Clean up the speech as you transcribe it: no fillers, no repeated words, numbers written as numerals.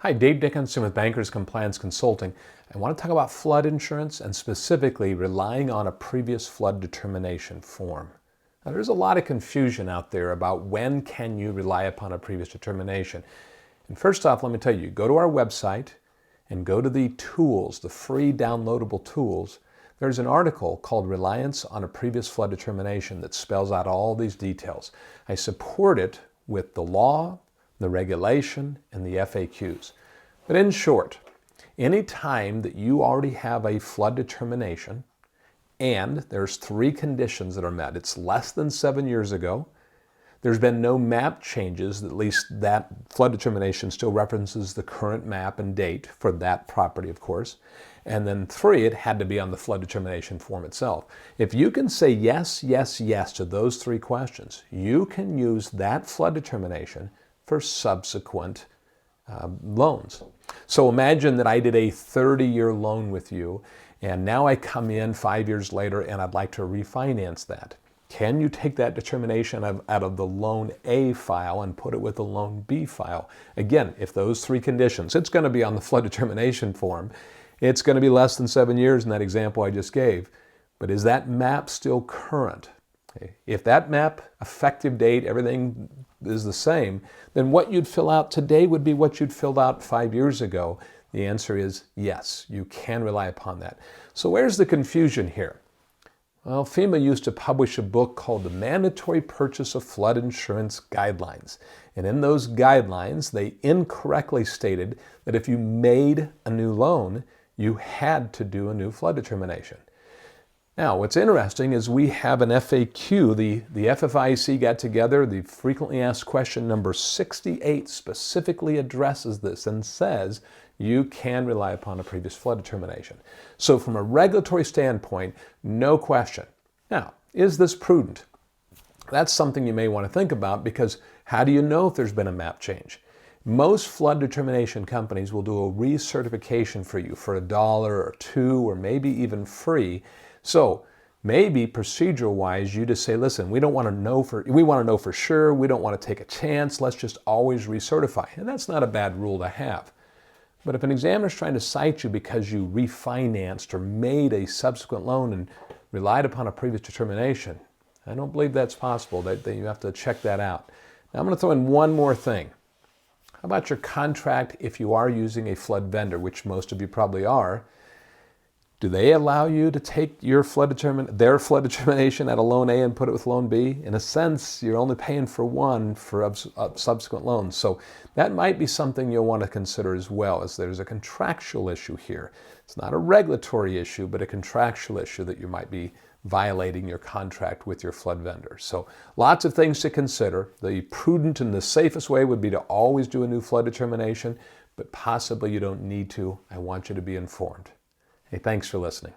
Hi, Dave Dickinson with Bankers Compliance Consulting. I want to talk about flood insurance and specifically relying on a previous flood determination form. Now, there's a lot of confusion out there about when can you rely upon a previous determination. And first off, let me tell you, go to our website and go to the tools, the free downloadable tools. There's an article called Reliance on a Previous Flood Determination that spells out all these details. I support it with the law, the regulation, and the FAQs. But in short, any time that you already have a flood determination and there's three conditions that are met, it's less than 7 years ago, there's been no map changes, at least that flood determination still references the current map and date for that property, of course. And then 3, it had to be on the flood determination form itself. If you can say yes, yes, yes to those 3 questions, you can use that flood determination for subsequent loans. So imagine that I did a 30-year loan with you, and now I come in 5 years later and I'd like to refinance that. Can you take that determination out of the Loan A file and put it with the Loan B file? Again, if those 3 conditions, it's going to be on the flood determination form. It's going to be less than 7 years in that example I just gave. But is that map still current? Okay. If that map, effective date, everything is the same, then what you'd fill out today would be what you'd filled out 5 years ago. The answer is yes, you can rely upon that. So where's the confusion here? Well, FEMA used to publish a book called the Mandatory Purchase of Flood Insurance Guidelines. And in those guidelines, they incorrectly stated that if you made a new loan, you had to do a new flood determination. Now, what's interesting is we have an FAQ. The FFIC got together. The frequently asked question number 68 specifically addresses this and says you can rely upon a previous flood determination. So from a regulatory standpoint, no question. Now, is this prudent? That's something you may want to think about, because how do you know if there's been a map change? Most flood determination companies will do a recertification for you for $1 or $2 or maybe even free. So maybe procedural-wise, you just say, listen, we want to know for sure. We don't want to take a chance. Let's just always recertify. And that's not a bad rule to have. But if an examiner is trying to cite you because you refinanced or made a subsequent loan and relied upon a previous determination, I don't believe that's possible. That you have to check that out. Now I'm going to throw in one more thing. How about your contract if you are using a flood vendor, which most of you probably are? Do they allow you to take their flood determination at a Loan A and put it with Loan B? In a sense, you're only paying for one for subsequent loans. So that might be something you'll want to consider as well, as there's a contractual issue here. It's not a regulatory issue, but a contractual issue that you might be violating your contract with your flood vendor. So lots of things to consider. The prudent and the safest way would be to always do a new flood determination, but possibly you don't need to. I want you to be informed. Hey, thanks for listening.